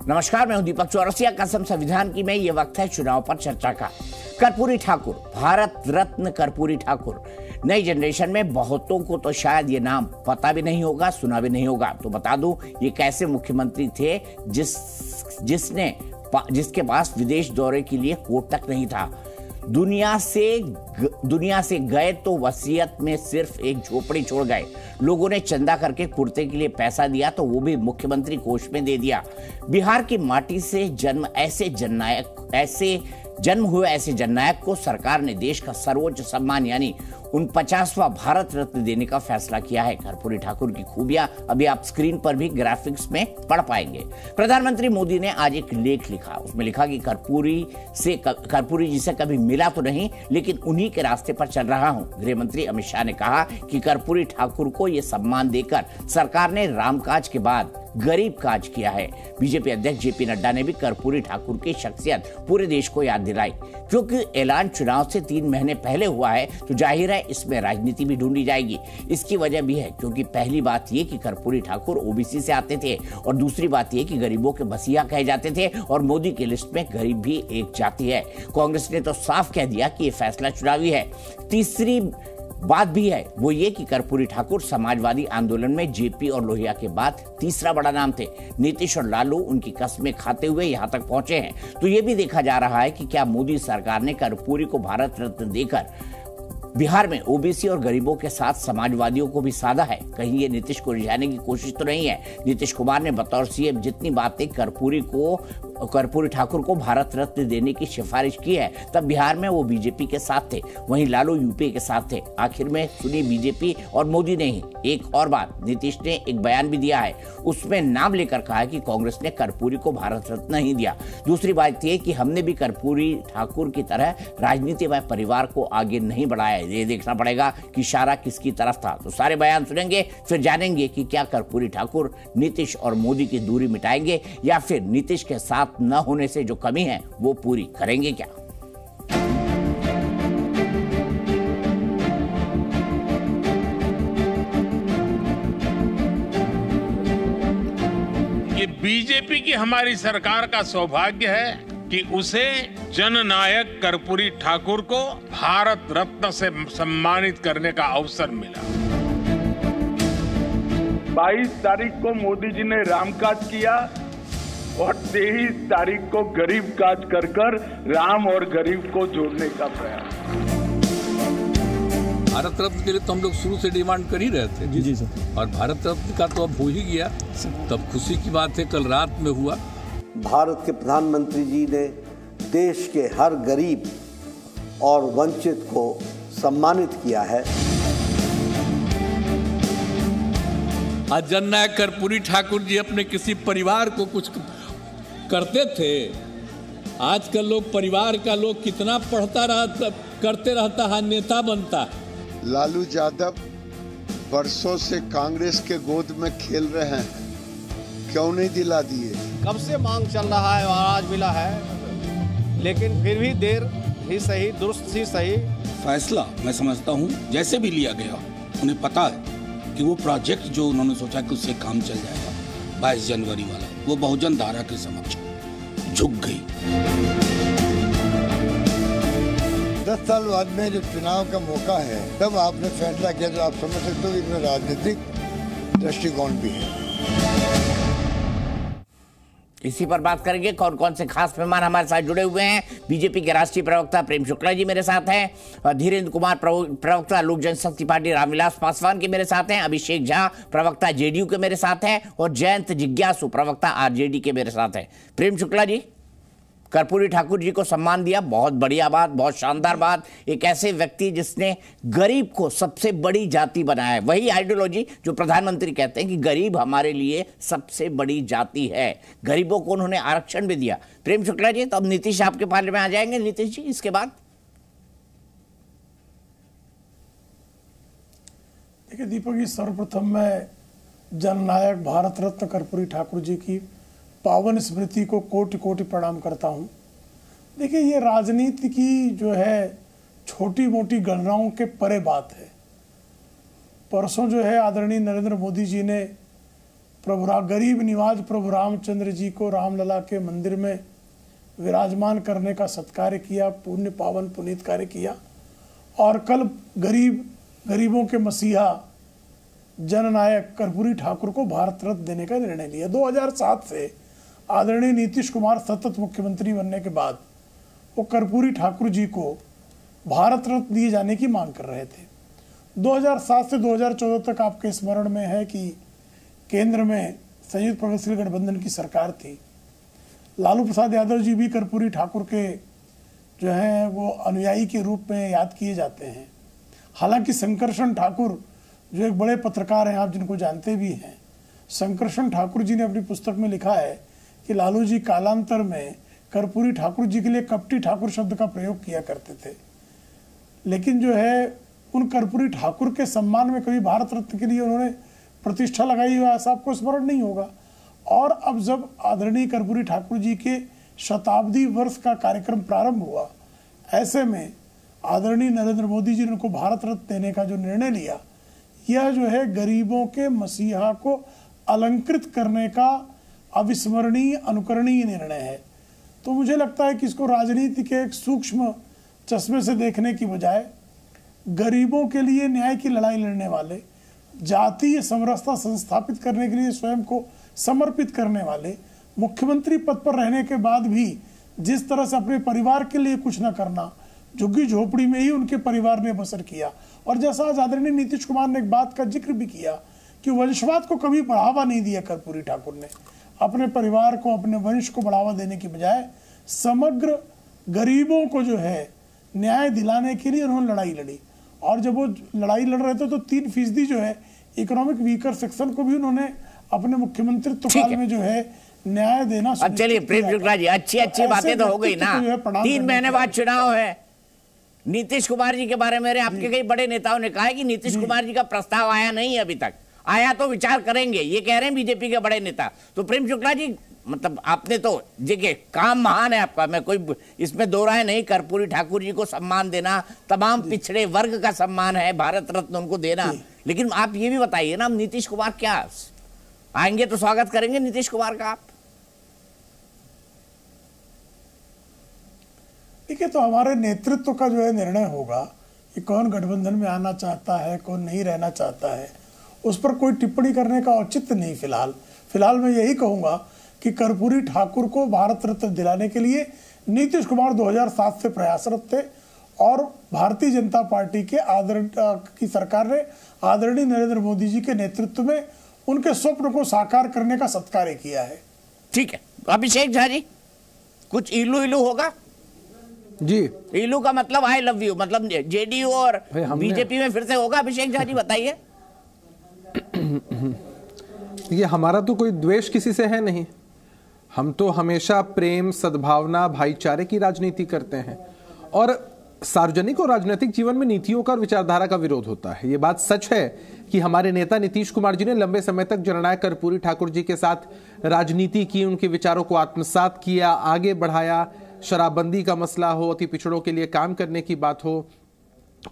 नमस्कार, मैं हूं दीपक चौरसिया। कसम संविधान की मैं, ये वक्त है चुनाव पर चर्चा का। कर्पूरी ठाकुर, भारत रत्न कर्पूरी ठाकुर। नई जनरेशन में बहुतों को तो शायद ये नाम पता भी नहीं होगा, सुना भी नहीं होगा। तो बता दूं, ये कैसे मुख्यमंत्री थे जिसके पास विदेश दौरे के लिए कोट तक नहीं था। दुनिया से गए तो वसीयत में सिर्फ एक झोपड़ी छोड़ गए। लोगों ने चंदा करके कुर्ते के लिए पैसा दिया तो वो भी मुख्यमंत्री कोष में दे दिया। बिहार की माटी से जन्म हुए ऐसे जननायक को सरकार ने देश का सर्वोच्च सम्मान यानी 49वां भारत रत्न देने का फैसला किया है। कर्पूरी ठाकुर की खूबियां अभी आप स्क्रीन पर भी ग्राफिक्स में पढ़ पाएंगे। प्रधानमंत्री मोदी ने आज एक लेख लिखा, उसमें लिखा कि कर्पूरी जी से कभी मिला तो नहीं, लेकिन उन्हीं के रास्ते पर चल रहा हूं। गृह मंत्री अमित शाह ने कहा कि कर्पूरी ठाकुर को यह सम्मान देकर सरकार ने रामकाज के बाद गरीब काज किया है। बीजेपी अध्यक्ष जेपी नड्डा ने भी कर्पूरी ठाकुर की शख्सियत पूरे देश को याद दिलाई। क्योंकि ऐलान चुनाव से 3 महीने पहले हुआ है तो जाहिर है इसमें राजनीति भी ढूंढी जाएगी। इसकी वजह भी है क्योंकि पहली बात यह कि कर्पूरी ठाकुर ओबीसी से आते थे और दूसरी बात यह कि गरीबों के मसीहा कहे जाते थे और मोदी की लिस्ट में गरीब भी एक जाति है। कांग्रेस ने तो साफ कह दिया कि यह फैसला चुनावी है। तीसरी बात भी है, वो ये कि कर्पूरी ठाकुर समाजवादी आंदोलन में जेपी और लोहिया के बाद तीसरा बड़ा नाम थे। नीतीश और लालू उनकी कस्में खाते हुए यहां तक पहुंचे हैं। तो ये भी देखा जा रहा है कि क्या मोदी सरकार ने कर्पूरी को भारत रत्न देकर बिहार में ओबीसी और गरीबों के साथ समाजवादियों को भी साधा है। कहीं ये नीतीश को रिझाने की कोशिश तो नहीं है। नीतीश कुमार ने बतौर सीएम जितनी बातें कर्पूरी ठाकुर को भारत रत्न देने की सिफारिश की है, तब बिहार में वो बीजेपी के साथ थे, वहीं लालू यूपी के साथ थे। आखिर में सुनी बीजेपी और मोदी ने ही। एक और बात, नीतीश ने एक बयान भी दिया है, उसमें नाम लेकर कहा है कि कांग्रेस ने कर्पूरी को भारत रत्न नहीं दिया। दूसरी बात यह कि हमने भी कर्पूरी ठाकुर की तरह राजनीति व परिवार को आगे नहीं बढ़ाया। ये देखना पड़ेगा कि इशारा किसकी तरफ था। तो सारे बयान सुनेंगे, फिर जानेंगे कि क्या कर्पूरी ठाकुर नीतीश और मोदी की दूरी मिटाएंगे या फिर नीतीश के साथ न होने से जो कमी है वो पूरी करेंगे क्या। ये बीजेपी की हमारी सरकार का सौभाग्य है कि उसे जननायक कर्पूरी ठाकुर को भारत रत्न से सम्मानित करने का अवसर मिला। 22 तारीख को मोदी जी ने रामकाज किया और 23 तारीख को गरीब काज कर राम और गरीब को जोड़ने का प्रयास। भारत रत्न के लिए तो हम लोग शुरू से डिमांड कर ही रहे थे। जी सर। और भारत रत्न का तो अब हो ही गया, तब खुशी की बात है। कल रात में हुआ। भारत के प्रधानमंत्री जी ने देश के हर गरीब और वंचित को सम्मानित किया है। आज जननायक कर्पूरी ठाकुर जी अपने किसी परिवार को कुछ करते थे। आजकल लोग परिवार का लोग कितना करते रहता है, नेता बनता है। लालू यादव बरसों से कांग्रेस के गोद में खेल रहे हैं, क्यों नहीं दिला दिए? कब से मांग चल रहा है और आज मिला है, लेकिन फिर भी देर ही सही, दुरुस्त ही सही। फैसला मैं समझता हूँ जैसे भी लिया गया, उन्हें पता है कि वो प्रोजेक्ट जो उन्होंने सोचा कि उससे काम चल जाएगा 22 जनवरी वाला, वो बहुजन धारा के समक्ष झुक गई। 10 साल बाद में जब चुनाव का मौका है, तब आपने फैसला किया, तो आप समझ सकते हो कि इसमें राजनीतिक दृष्टिकोण भी है। इसी पर बात करेंगे। कौन कौन से खास मेहमान हमारे साथ जुड़े हुए हैं। बीजेपी के राष्ट्रीय प्रवक्ता प्रेम शुक्ला जी मेरे साथ हैं, धीरेन्द्र कुमार प्रवक्ता लोक जनशक्ति पार्टी रामविलास पासवान के मेरे साथ हैं, अभिषेक झा प्रवक्ता जेडीयू के मेरे साथ हैं और जयंत जिज्ञासु प्रवक्ता आरजेडी के मेरे साथ हैं। प्रेम शुक्ला जी, कर्पूरी ठाकुर जी को सम्मान दिया, बहुत बढ़िया बात, बहुत शानदार बात। एक ऐसे व्यक्ति जिसने गरीब को सबसे बड़ी जाति बनाया है, वही आइडियोलॉजी जो प्रधानमंत्री कहते हैं कि गरीब हमारे लिए सबसे बड़ी जाति है। गरीबों को उन्होंने आरक्षण भी दिया। प्रेम शुक्ला जी, तो अब नीतीश आपके पाले में आ जाएंगे। नीतीश जी, इसके बाद देखिए दीपक जी, सर्वप्रथम मैं जननायक भारत रत्न कर्पूरी ठाकुर जी की पावन स्मृति को कोटि कोटि प्रणाम करता हूं। देखिए, ये राजनीति की जो है छोटी मोटी गणनाओं के परे बात है। परसों जो है आदरणीय नरेंद्र मोदी जी ने गरीब निवाज प्रभु रामचंद्र जी को रामलला के मंदिर में विराजमान करने का सत्कार्य किया, पुण्य पावन पुनीत कार्य किया। और कल गरीबों के मसीहा जननायक कर्पूरी ठाकुर को भारत रत्न देने का निर्णय लिया। 2007 से आदरणीय नीतीश कुमार सतत मुख्यमंत्री बनने के बाद वो कर्पूरी ठाकुर जी को भारत रत्न दिए जाने की मांग कर रहे थे। 2007 से 2014 तक आपके स्मरण में है कि केंद्र में संयुक्त प्रगतिशील गठबंधन की सरकार थी। लालू प्रसाद यादव जी भी कर्पूरी ठाकुर के जो हैं वो अनुयायी के रूप में याद किए जाते हैं। हालांकि शंकरशन ठाकुर जो एक बड़े पत्रकार हैं, आप जिनको जानते भी हैं, शंकरशन ठाकुर जी ने अपनी पुस्तक में लिखा है कि लालू जी कालांतर में कर्पूरी ठाकुर जी के लिए कपटी ठाकुर शब्द का प्रयोग किया करते थे। लेकिन जो है उन कर्पूरी ठाकुर के सम्मान में कभी भारत रत्न के लिए उन्होंने प्रतिष्ठा लगाई हुआ ऐसा आपको स्मरण नहीं होगा। और अब जब आदरणीय कर्पूरी ठाकुर जी के शताब्दी वर्ष का कार्यक्रम प्रारंभ हुआ, ऐसे में आदरणीय नरेंद्र मोदी जी ने उनको भारत रत्न देने का जो निर्णय लिया, यह जो है गरीबों के मसीहा को अलंकृत करने का अविस्मरणीय अनुकरणीय निर्णय है। तो मुझे लगता है कि इसको राजनीति के एक सूक्ष्म चश्मे से देखने की बजाय गरीबों के लिए न्याय की लड़ाई लड़ने वाले, जातीय समरसता संस्थापित करने के लिए स्वयं को समर्पित करने वाले, मुख्यमंत्री पद पर रहने के बाद भी जिस तरह से अपने परिवार के लिए कुछ न करना, झुग्गी झोपड़ी में ही उनके परिवार ने बसर किया। और जैसा आज आदरणीय नीतीश कुमार ने एक बात का जिक्र भी किया कि वंशवाद को कभी बढ़ावा नहीं दिया कर्पूरी ठाकुर ने। अपने परिवार को, अपने वंश को बढ़ावा देने की बजाय समग्र गरीबों को जो है न्याय दिलाने के लिए उन्होंने लड़ाई लड़ी। और जब वो लड़ाई लड़ रहे थे तो 3% जो है इकोनॉमिक वीकर सेक्शन को भी उन्होंने अपने मुख्यमंत्रित्व काल में जो है न्याय देना। अब चलिए प्रेम शुक्ला जी, अच्छी बातें तो हो गई ना। 3 महीने बाद चुनाव है। नीतीश कुमार जी के बारे में आपके कई बड़े नेताओं ने कहा है कि नीतीश कुमार जी का प्रस्ताव आया नहीं अभी तक, आया तो विचार करेंगे, ये कह रहे हैं बीजेपी के बड़े नेता। तो प्रेम शुक्ला जी, मतलब आपने तो देखिए काम महान है आपका, मैं कोई इसमें दो राय नहीं। कर्पूरी ठाकुर जी को सम्मान देना, तमाम पिछड़े वर्ग का सम्मान है, भारत रत्न उनको देना। लेकिन आप ये भी बताइए ना, नीतीश कुमार क्या आएंगे तो स्वागत करेंगे नीतीश कुमार का आप? देखिए, तो हमारे नेतृत्व का जो है निर्णय होगा कि कौन गठबंधन में आना चाहता है, कौन नहीं रहना चाहता है, उस पर कोई टिप्पणी करने का औचित्य नहीं। फिलहाल मैं यही कहूंगा कि कर्पूरी ठाकुर को भारत रत्न दिलाने के लिए नीतीश कुमार 2007 से प्रयासरत थे और भारतीय जनता पार्टी की सरकार ने आदरणीय नरेंद्र मोदी जी के नेतृत्व में उनके स्वप्न को साकार करने का सत्कार्य किया है। ठीक है, अभिषेक झा जी, कुछ इलू होगा जी? इलू का मतलब आई लव यू, मतलब जेडीयू और बीजेपी में फिर से होगा? अभिषेक झा जी बताइए। ये हमारा तो कोई द्वेष किसी से है नहीं, हम तो हमेशा प्रेम, सद्भावना, भाईचारे की राजनीति करते हैं। और सार्वजनिक और राजनीतिक जीवन में नीतियों का और विचारधारा का विरोध होता है। ये बात सच है कि हमारे नेता नीतीश कुमार जी ने लंबे समय तक जननायक कर्पूरी ठाकुर जी के साथ राजनीति की, उनके विचारों को आत्मसात किया, आगे बढ़ाया। शराबबंदी का मसला हो, अति पिछड़ों के लिए काम करने की बात हो,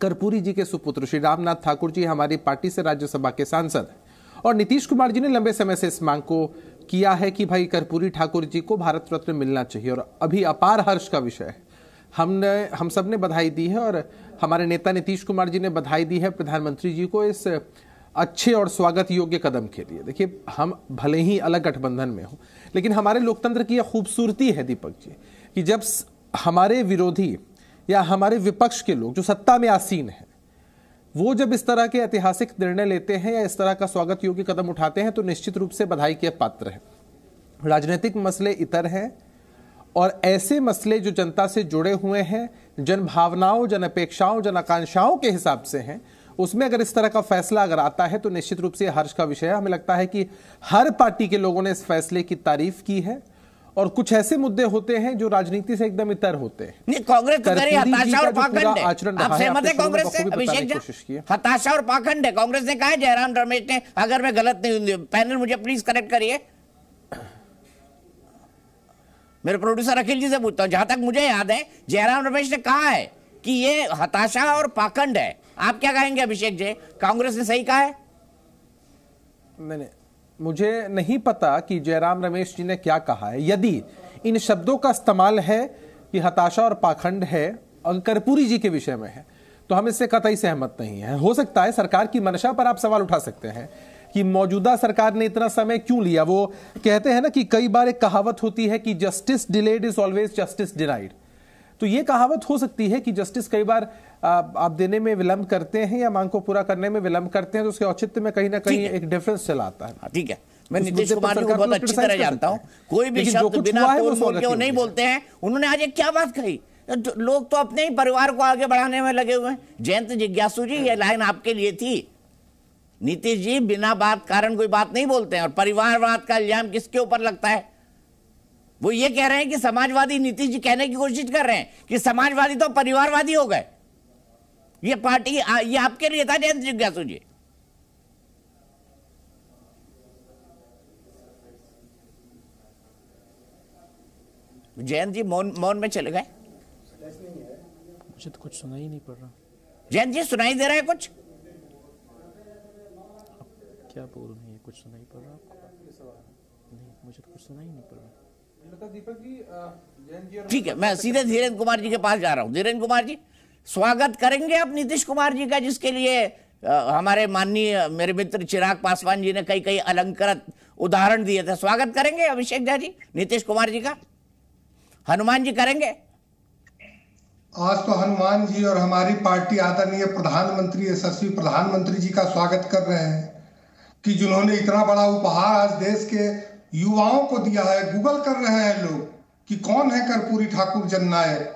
कर्पूरी जी के सुपुत्र श्री रामनाथ ठाकुर जी हमारी पार्टी से राज्यसभा के सांसद हैं और नीतीश कुमार जी ने लंबे समय से इस मांग को किया है कि भाई कर्पूरी ठाकुर जी को भारत रत्न मिलना चाहिए। और अभी अपार हर्ष का विषय है, हम सब ने बधाई दी है और हमारे नेता नीतीश कुमार जी ने बधाई दी है प्रधानमंत्री जी को इस अच्छे और स्वागत योग्य कदम के लिए। देखिए, हम भले ही अलग गठबंधन में हो, लेकिन हमारे लोकतंत्र की यह खूबसूरती है दीपक जी कि जब हमारे विरोधी या हमारे विपक्ष के लोग जो सत्ता में आसीन हैं, वो जब इस तरह के ऐतिहासिक निर्णय लेते हैं या इस तरह का स्वागत योग्य कदम उठाते हैं तो निश्चित रूप से बधाई के पात्र है। राजनीतिक मसले इतर हैं और ऐसे मसले जो जनता से जुड़े हुए हैं, जन भावनाओं, जन अपेक्षाओं, जन आकांक्षाओं के हिसाब से हैं, उसमें अगर इस तरह का फैसला अगर आता है तो निश्चित रूप से हर्ष का विषय है। हमें लगता है कि हर पार्टी के लोगों ने इस फैसले की तारीफ की है और कुछ ऐसे मुद्दे होते हैं जो राजनीति से एकदम इतर होते हैं। नहीं, कांग्रेस तो करे हताशा और पाखंड है। आप सहमत है कांग्रेस से? अभिषेक जी, हताशा और पाखंड है, कांग्रेस ने कहा है, जयराम रमेश ने, अगर मैं गलत नहीं हूं, पैनल मुझे प्लीज करेक्ट करिए, मेरे प्रोड्यूसर अखिल जी से पूछता हूं, जहां तक मुझे याद है जयराम रमेश ने कहा है कि ये हताशा और पाखंड है। आप क्या कहेंगे अभिषेक जी, कांग्रेस ने सही कहा है? नहीं, मुझे नहीं पता कि जयराम रमेश जी ने क्या कहा है। यदि इन शब्दों का इस्तेमाल है कि हताशा और पाखंड है और कर्पूरी जी के विषय में है, तो हम इससे कतई सहमत नहीं है। हो सकता है सरकार की मंशा पर आप सवाल उठा सकते हैं कि मौजूदा सरकार ने इतना समय क्यों लिया। वो कहते हैं ना कि कई बार एक कहावत होती है कि justice delayed is always justice denied. तो ये कहावत हो सकती है कि जस्टिस कई बार आप देने में विलंब करते हैं या मांग को पूरा करने में विलंब करते हैं, तो उसके औचित्य में कहीं ना कहीं एक डिफरेंस चला आता है। ठीक है, मैं नीतीश कुमार जी को बहुत अच्छी तरह जानता हूं। कोई भी शब्द बिना तोल मोल के वो नहीं बोलते हैं। उन्होंने आज एक क्या बात कही, लोग तो अपने ही परिवार को आगे बढ़ाने में लगे हुए हैं। जयंत जिज्ञासु जी, ये लाइन आपके लिए थी। नीतीश जी बिना बात कारण कोई बात नहीं बोलते हैं, और परिवारवाद का इल्जाम किसके ऊपर लगता है? वो ये कह रहे हैं कि समाजवादी, नीतीश जी कहने की कोशिश कर रहे हैं कि समाजवादी तो परिवारवादी हो गए। ये पार्टी, ये आपके लिए था जयंत जिज्ञासु जी। जयंत जी मौन में चले गए। मुझे तो कुछ सुनाई ही नहीं पड़ रहा। जयंत जी सुनाई दे रहा है कुछ? क्या बोल रहे हैं? कुछ सुनाई पड़ रहा आपको? नहीं, मुझे तो कुछ सुनाई नहीं पड़ रहा। दीपक जी, ठीक है, मैं सीधे धीरेन्द्र कुमार जी के पास जा रहा हूं। धीरेन्द्र कुमार जी, स्वागत करेंगे आप नीतीश कुमार जी का, जिसके लिए हमारे माननीय मेरे मित्र चिराग पासवान जी ने कई कई अलंकृत उदाहरण दिए थे। स्वागत करेंगे अभिषेक झा जी नीतीश कुमार जी का? हनुमान जी करेंगे? आज तो हनुमान जी और हमारी पार्टी आदरणीय प्रधानमंत्री, यशस्वी प्रधानमंत्री जी का स्वागत कर रहे हैं कि जिन्होंने इतना बड़ा उपहार आज देश के युवाओं को दिया है। गूगल कर रहे हैं लोग कि कौन है कर्पूरी ठाकुर जननायक,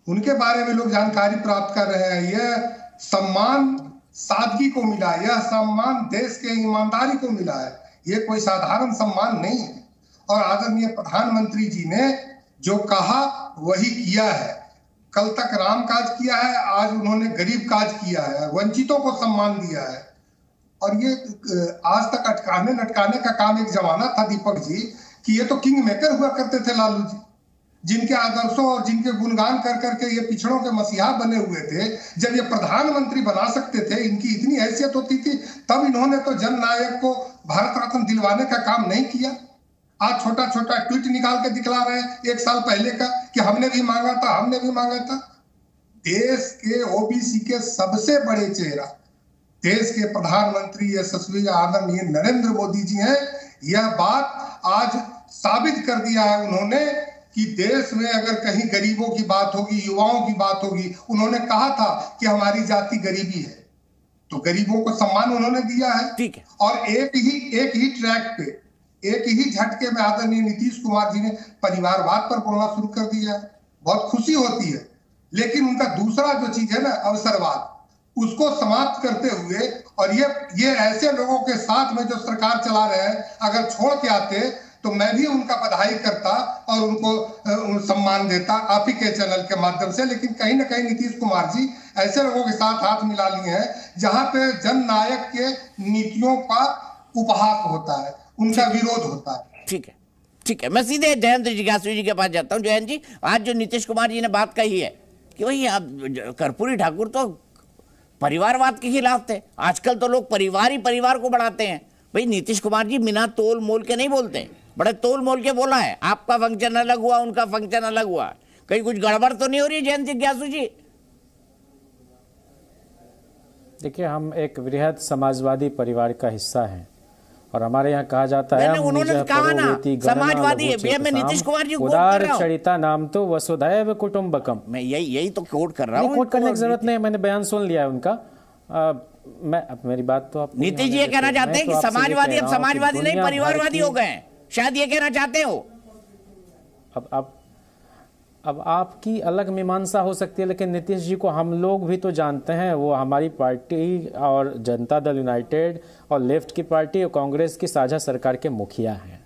उनके बारे में लोग जानकारी प्राप्त कर रहे हैं। यह सम्मान सादगी को मिला, यह सम्मान देश के ईमानदारी को मिला है। यह कोई साधारण सम्मान नहीं है। और आदरणीय प्रधानमंत्री जी ने जो कहा वही किया है। कल तक राम काज किया है, आज उन्होंने गरीब काज किया है, वंचितों को सम्मान दिया है। और ये आज तक अटकाने लटकाने का काम एक जमाना था दीपक जी कि ये तो किंग मेकर हुआ करते थे लालू जी, जिनके आदर्शों और जिनके गुणगान कर करके ये पिछड़ों के मसीहा बने हुए थे। जब ये प्रधानमंत्री बना सकते थे, इनकी इतनी हैसियत होती थी, तब इन्होंने तो जननायक को भारत रत्न दिलवाने का काम नहीं किया। आज छोटा छोटा ट्वीट निकाल के दिखला रहे हैं 1 साल पहले का कि हमने भी मांगा था, हमने भी मांगा था। देश के ओबीसी के सबसे बड़े चेहरा देश के प्रधानमंत्री यशस्वी आदरणीय नरेंद्र मोदी जी हैं। यह बात आज साबित कर दिया है उन्होंने कि देश में अगर कहीं गरीबों की बात होगी, युवाओं की बात होगी, उन्होंने कहा था कि हमारी जाति गरीबी है, तो गरीबों को सम्मान उन्होंने दिया है। ठीक है। और एक ही ट्रैक पे, एक ही झटके में आदरणीय नीतीश कुमार जी ने परिवारवाद पर बोलना शुरू कर दिया है। बहुत खुशी होती है। लेकिन उनका दूसरा जो चीज है ना, अवसरवाद, उसको समाप्त करते हुए, और ये ऐसे लोगों के साथ में जो सरकार चला रहे हैं, अगर छोड़ के आते तो मैं भी उनका बधाई करता और उनको सम्मान देता आप ही के चैनल के माध्यम से। लेकिन कहीं ना कहीं नीतीश कुमार जी ऐसे लोगों के साथ हाथ मिला लिए हैं जहां पे जननायक के नीतियों का उपहास होता है, उनका विरोध होता है। ठीक है, ठीक है, मैं सीधे जयंत जिज्ञासु जी के पास जाता हूं। जयंत जी, आज जो नीतीश कुमार जी ने बात कही है कि वही कर्पूरी ठाकुर तो परिवारवाद के खिलाफ थे, आजकल तो लोग परिवार ही परिवार को बढ़ाते हैं। भाई नीतीश कुमार जी बिना तोल मोल के नहीं बोलते, बड़े तोल मोल के बोला है। आपका फंक्शन अलग हुआ, उनका फंक्शन अलग हुआ, कहीं कुछ गड़बड़ तो नहीं हो रही जयंत जिज्ञासु जी? देखिए, हम एक वृहद समाजवादी परिवार का हिस्सा हैं और हमारे यहाँ कहा जाता है उन्होंने कहा ना समाजवादी है। मैं नीतीश कुमार जी उदार चरिता नाम तो वसुधैव कुटुंबकम। मैं यही तो कोट कर रहा हूँ। कोट करने की जरूरत नहीं है, मैंने बयान सुन लिया है उनका। मैं मेरी बात तो आप नीतीश जी ये कहना चाहते हैं कि समाजवादी अब समाजवादी नहीं परिवारवादी हो गए हैं, शायद ये कहना चाहते हो। अब आपकी अलग मीमांसा हो सकती है, लेकिन नीतीश जी को हम लोग भी तो जानते हैं। वो हमारी पार्टी और जनता दल यूनाइटेड और लेफ्ट की पार्टी और कांग्रेस की साझा सरकार के मुखिया हैं।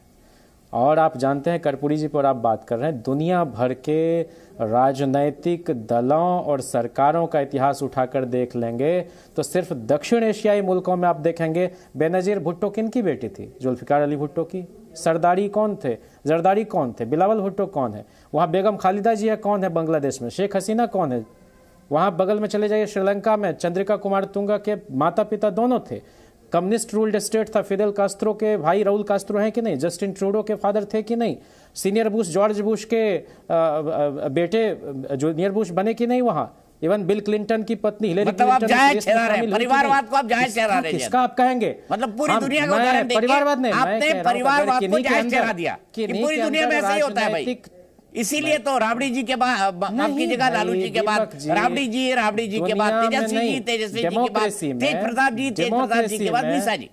और आप जानते हैं, कर्पूरी जी पर आप बात कर रहे हैं, दुनिया भर के राजनैतिक दलों और सरकारों का इतिहास उठाकर देख लेंगे तो सिर्फ दक्षिण एशियाई मुल्कों में आप देखेंगे बेनजीर भुट्टो किनकी बेटी थी? जुल्फिकार अली भुट्टो की। सरदारी कौन थे? जरदारी कौन थे? बिलावल भुट्टो कौन है? वहाँ बेगम खालिदा जिया कौन है? बांग्लादेश में शेख हसीना कौन है? वहाँ बगल में चले जाइए श्रीलंका में चंद्रिका कुमार तुंगा के माता पिता दोनों थे। कम्युनिस्ट रूल्ड स्टेट था, फिडेल कास्त्रो के भाई राउल कास्त्रो हैं कि नहीं, जस्टिन ट्रूडो के फादर थे कि नहीं, सीनियर बुश जॉर्ज बुश के बेटे जूनियर बुश बने कि नहीं वहां, इवन बिल क्लिंटन की पत्नी हिलेरी क्लिंटन, परिवारवाद को आप जायज ठहरा रहे हैं। किसका आप कहेंगे? मतलब पूरी दुनिया का उदाहरण देके परिवारवाद नहीं, आपने परिवारवाद को जायज ठहरा दिया कि पूरी दुनिया में ऐसा ही होता है भाई। इसीलिए तो राबड़ी जी के बाद आपकी जगह लालू जी के बाद राबड़ी जी के बाद तेजस्वी जी के बाद तेज प्रताप जी के बाद निशा जी।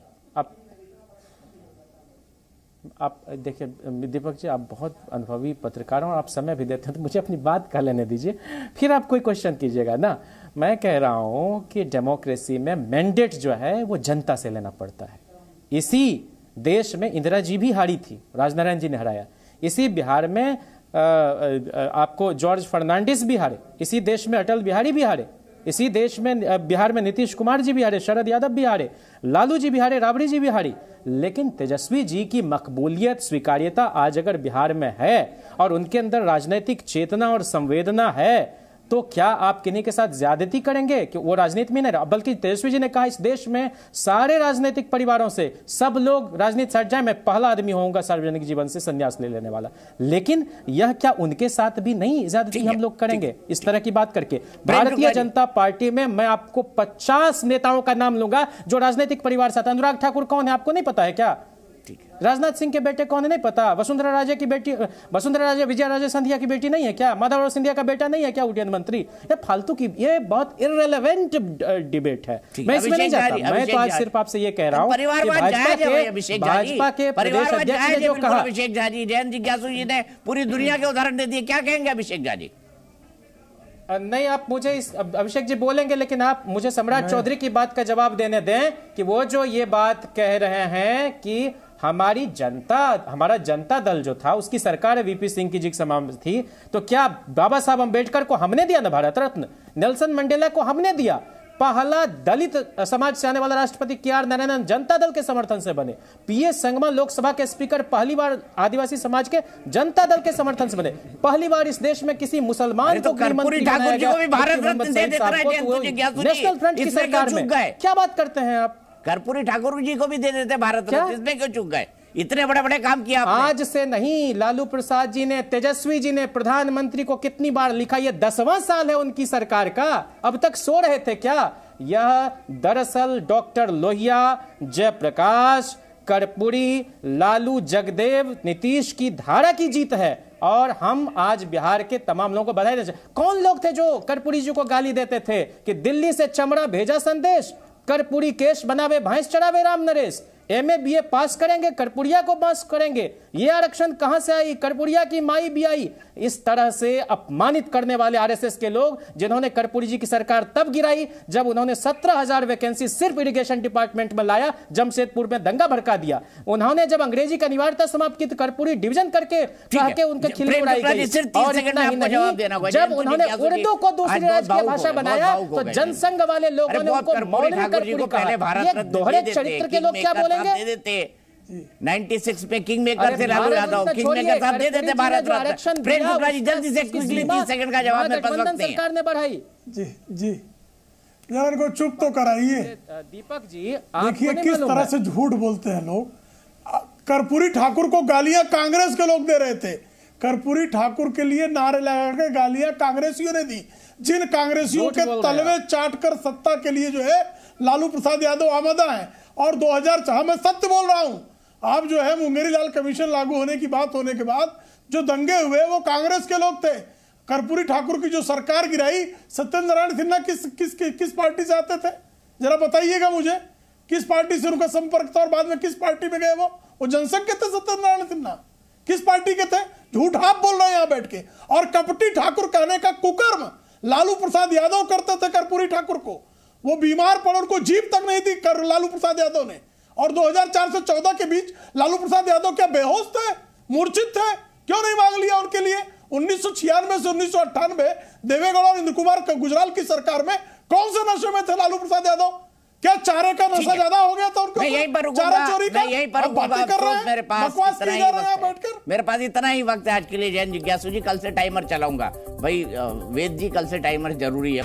आप देखिए दीपक जी, आप बहुत अनुभवी पत्रकार हैं और आप समय भी देते हैं, तो मुझे अपनी बात कर लेने दीजिए, फिर आप कोई क्वेश्चन कीजिएगा ना। मैं कह रहा हूं कि डेमोक्रेसी में मैंडेट जो है वो जनता से लेना पड़ता है। इसी देश में इंदिरा जी भी हारी थी, राजनारायण जी ने हराया। इसी बिहार में आपको जॉर्ज फर्नांडिस भी हारे, इसी देश में अटल बिहारी भी हारे, इसी देश में बिहार में नीतीश कुमार जी भी हारे, शरद यादव भी हारे, लालू जी भी हारे, राबड़ी जी भी हारी। लेकिन तेजस्वी जी की मकबूलियत, स्वीकार्यता आज अगर बिहार में है और उनके अंदर राजनीतिक चेतना और संवेदना है, तो क्या आप किन्हीं के साथ ज्यादती करेंगे कि वो राजनीति में नहीं रहा? बल्कि तेजस्वी जी ने कहा इस देश में सारे राजनीतिक परिवारों से सब लोग राजनीति हट जाए, मैं पहला आदमी होऊंगा सार्वजनिक जीवन से संन्यास ले लेने वाला। लेकिन यह क्या उनके साथ भी नहीं ज्यादती हम लोग करेंगे इस तरह की बात करके? भारतीय जनता पार्टी में मैं आपको 50 नेताओं का नाम लूंगा जो राजनीतिक परिवार से। अनुराग ठाकुर कौन है आपको नहीं पता है क्या? राजनाथ सिंह के बेटे कौन है नहीं पता? वसुंधरा राजे की बेटी, वसुंधरा राजे विजय राजे सिंधिया की बेटी नहीं है क्या? माधवराव सिंधिया का बेटा नहीं है क्या उड्डयन मंत्री? ये फालतू की, ये बहुत इररिलेवेंट डिबेट है। मैं इसमें नहीं जाता, मैं तो आज सिर्फ आपसे ये कह रहा हूं कि भाजपा के प्रदेश अध्यक्ष ने जो कहा, अभिषेक झा जी, जयंत जिज्ञासु जी ने पूरी दुनिया के उदाहरण दे दिए, क्या कहेंगे अभिषेक झा जी? नहीं, आप मुझे इस अभिषेक जी बोलेंगे, लेकिन आप मुझे सम्राट चौधरी की बात का जवाब देने दें कि वो जो ये बात कह रहे हैं कि हमारी जनता, हमारा जनता दल जो था उसकी सरकार वीपी सिंह की जी समाप्त थी, तो क्या बाबा साहब अम्बेडकर को हमने दिया ना भारत रत्न? नेल्सन मंडेला को हमने दिया? पहला दलित समाज से आने वाला राष्ट्रपति के.आर. नारायणन जनता दल के समर्थन से बने। पीए संगमा लोकसभा के स्पीकर पहली बार आदिवासी समाज के जनता दल के समर्थन से बने। पहली बार इस देश में किसी मुसलमान को कर्पूरी ठाकुर जी को भी भारत रत्न दे देता है नेशनल फ्रंट की सरकार में। क्या बात करते हैं आप? कर्पूरी ठाकुर जी को भी दे देते भारत रत्न, इसमें क्यों चूक गए? इतने बड़े बड़े काम किया आपने। आज से नहीं, लालू प्रसाद जी ने, तेजस्वी जी ने प्रधानमंत्री को कितनी बार लिखा? ये 10वां साल है उनकी सरकार का, अब तक सो रहे थे क्या? यह दरअसल डॉक्टर लोहिया, जयप्रकाश, कर्पूरी, लालू, जगदेव, नीतीश की धारा की जीत है। और हम आज बिहार के तमाम लोगों को बधाई देते। कौन लोग थे जो कर्पूरी जी को गाली देते थे कि दिल्ली से चमड़ा भेजा संदेश, कर्पूरी केश बनावे भैंस चढ़ावे राम नरेश, एमए बीए पास करेंगे कर्पूरिया को पास करेंगे, ये आरक्षण कहां से आई? कर्पूरिया की माई भी आई। इस तरह से अपमानित करने वाले आरएसएस के लोग, जिन्होंने कर्पूरी जी की सरकार तब गिराई जब उन्होंने 17,000 वैकेंसी सिर्फ इरिगेशन डिपार्टमेंट में लाया, जमशेदपुर में दंगा भड़का दिया। उन्होंने जब अंग्रेजी का अनिवार्यता समाप्त की तो कर्पूरी डिवीजन करके कह के उनके खिल्ली उड़ाई गई। और इतना ही नहीं, जब उन्होंने उर्दू को दूसरी राज्य भाषा बनाया तो जनसंघ वाले लोगों ने उनको मौलवी कर्पूरी कहा। ये दोहरे चरित्र के लोग क्या बोलेंगे? 96 पे किंग मेकर थे लालू यादव, किंग मेकर साहब दे देते भारत रत्न। प्रेम शुक्ला जी जल्दी से क्विकली 30 सेकंड का जवाब मेरे पास वक्त नहीं है। सरकार ने बढ़ाई। जी जी, जरा इनको चुप तो कराइए। दीपक जी, देखिए किस तरह से झूठ बोलते हैं लोग। कर्पूरी ठाकुर को गालियां कांग्रेस के लोग दे रहे थे। कर्पूरी ठाकुर के लिए नारे लगाकर गालियां कांग्रेसियों ने दी, जिन कांग्रेसियों के तलवे चाटकर सत्ता के लिए जो है लालू प्रसाद यादव आमदा है। और 2004 में सत्य बोल रहा हूं, आप जो है मुंगेरी लाल कमीशन लागू होने की बात होने के बाद जो दंगे हुए वो कांग्रेस के लोग थे। कर्पूरी ठाकुर की जो सरकार गिराई, सत्येंद्र नारायण सिन्हा किस पार्टी से आते थे? जरा बताइएगा मुझे, किस पार्टी से उनका संपर्क था और बाद में किस पार्टी में गए? वो जनसंघ के थे सत्येंद्र नारायण सिन्हा, किस पार्टी के थे? झूठ आप बोल रहे हैं यहां बैठ के। और कपटी ठाकुर कहने का कुकर्म लालू प्रसाद यादव करते थे कर्पूरी ठाकुर को। वो बीमार पड़, उनको जीप तक नहीं दी कर लालू प्रसाद यादव ने। और 2004 से 14 के बीच लालू प्रसाद यादव क्या बेहोश थे, मूर्छित थे? क्यों नहीं मांग लिया उनके लिए? 1996 से 1998 देवेगौड़ा और इंद्र कुमार गुजराल की सरकार में कौन से नशे में थे लालू प्रसाद यादव? क्या चारे का नशा ज्यादा हो गया था उनको? चारा चोरी का बातें कर रहे हैं, मेरे पास इतना ही वक्त है आज के लिए। जैन जिज्ञासु जी, कल से टाइमर चलाऊंगा भाई। वेद जी, कल से टाइमर जरूरी है।